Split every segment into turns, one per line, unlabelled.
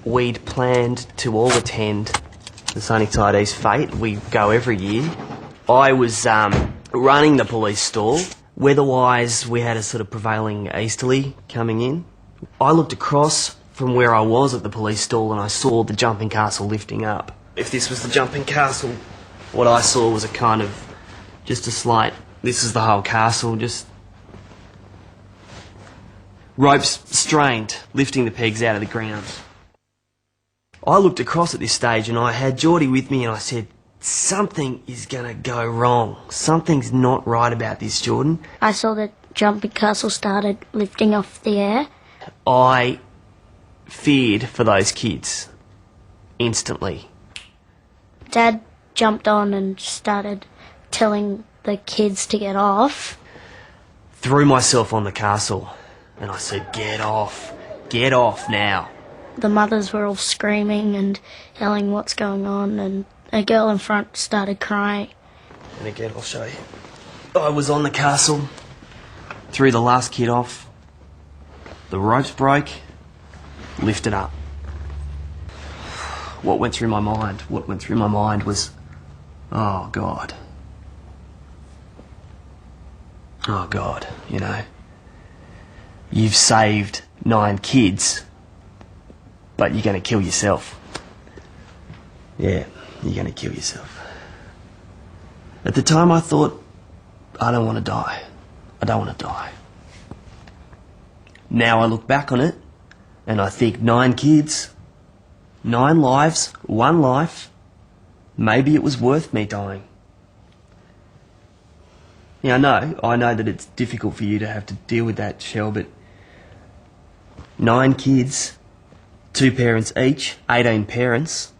we'd planned to all attend the Sunnyside East Fete. We go every year. I was running the police stall. Weather-wise, we had a sort of prevailing easterly coming in. I looked across from where I was at the police stall and I saw the jumping castle lifting up. If this was the jumping castle, what I saw was a kind of, just a slight, this is the whole castle, just ropes strained, lifting the pegs out of the ground. I looked across at this stage and I had Geordie with me and I said, something is going to go wrong. Something's not right about this, Jordan.
I saw the jumping castle started lifting off the air.
I feared for those kids instantly.
Dad jumped on and started telling the kids to get off.
Threw myself on the castle and I said, get off now.
The mothers were all screaming and yelling what's going on, and a girl in front started crying.
And again, I'll show you. I was on the castle, threw the last kid off, the ropes broke, lifted up. What went through my mind? What went through my mind was, oh God. Oh God, you know. You've saved 9 kids, but you're going to kill yourself. Yeah, you're going to kill yourself. At the time I thought, I don't want to die. I don't want to die. Now I look back on it and I think 9 kids, 9 lives, 1 life, maybe it was worth me dying. Yeah, I know that it's difficult for you to have to deal with that, Shell, but 9 kids, 2 parents each, 18 parents.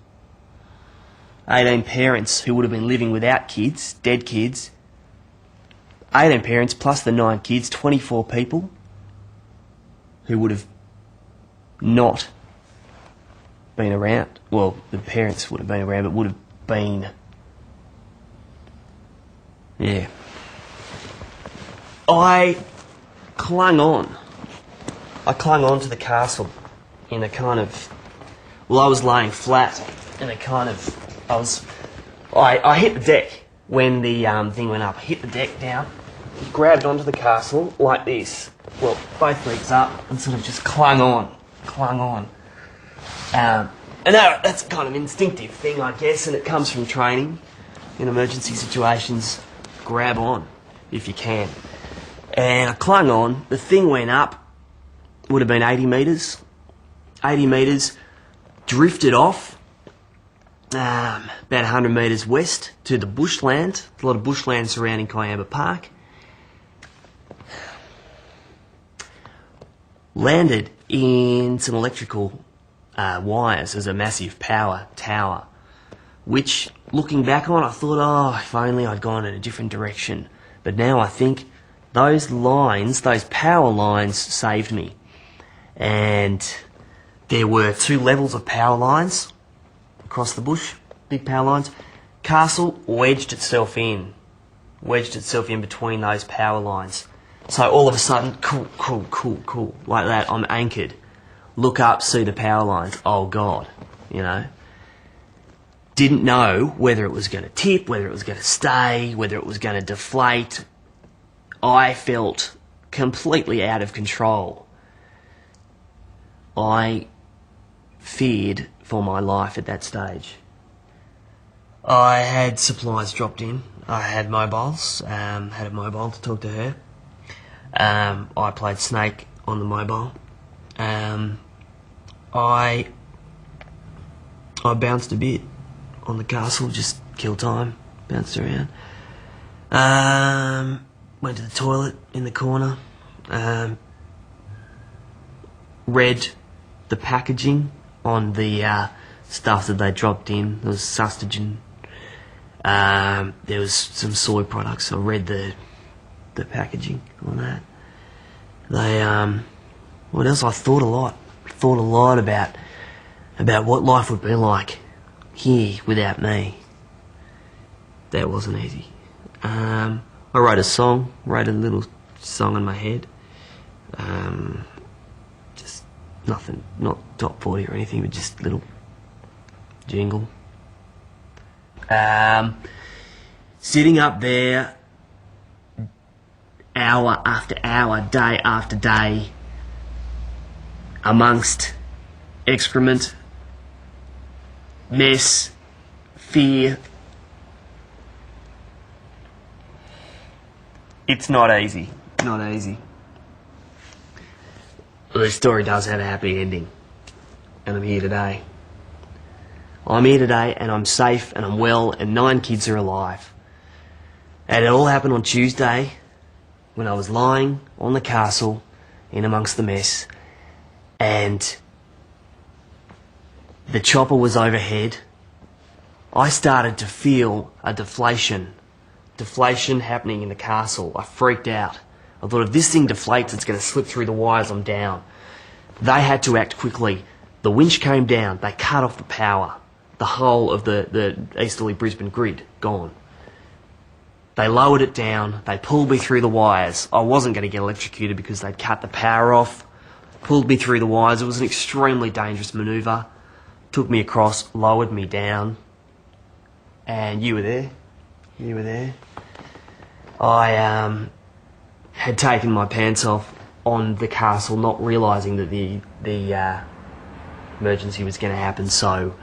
18 parents who would have been living without kids, dead kids. 18 parents plus the 9 kids, 24 people who would have not been around. Well, the parents would have been around, but would have been... Yeah. I clung on. I clung on to the castle in a kind of... Well, I was laying flat in a kind of... I hit the deck when the thing went up. I hit the deck down, grabbed onto the castle like this. Well, both legs up and sort of just clung on. And that's a kind of instinctive thing, I guess, and it comes from training. In emergency situations, grab on if you can. And I clung on. The thing went up, would have been 80 metres. 80 metres, drifted off. About 100 metres west to the bushland. A lot of bushland surrounding Kiamba Park. Landed in some electrical wires as a massive power tower, which, looking back on, I thought, oh, if only I'd gone in a different direction. But now I think those lines, those power lines, saved me. And there were 2 levels of power lines across the bush, big power lines. Castle wedged itself in between those power lines. So all of a sudden, cool, like that, I'm anchored. Look up, see the power lines. Oh God, you know. Didn't know whether it was going to tip, whether it was going to stay, whether it was going to deflate. I felt completely out of control. I feared for my life at that stage. I had supplies dropped in. I had mobiles, had a mobile to talk to her. I played Snake on the mobile. I bounced a bit on the castle, just kill time, bounced around. Went to the toilet in the corner. Read the packaging on the stuff that they dropped in. There was sustagen. There was some soy products. I read the packaging on that. What else? I thought a lot. Thought a lot about what life would be like here without me. That wasn't easy. I wrote a little song in my head. Just Nothing, not top 40 or anything, but just little jingle. Sitting up there hour after hour, day after day, amongst excrement, mess, fear. It's not easy. Not easy. The story does have a happy ending. And I'm here today. I'm here today and I'm safe and I'm well and 9 kids are alive. And it all happened on Tuesday when I was lying on the castle in amongst the mess and the chopper was overhead. I started to feel a deflation happening in the castle. I freaked out. I thought if this thing deflates, it's going to slip through the wires, I'm down. They had to act quickly. The winch came down. They cut off the power. The whole of the Easterly Brisbane grid gone. They lowered it down. They pulled me through the wires. I wasn't going to get electrocuted because they'd cut the power off. Pulled me through the wires. It was an extremely dangerous manoeuvre. Took me across, lowered me down. And you were there. You were there. I had taken my pants off on the castle, not realising that the emergency was going to happen, so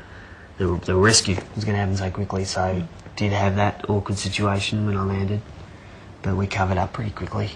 the rescue was going to happen so quickly, so did have that awkward situation when I landed, but we covered up pretty quickly.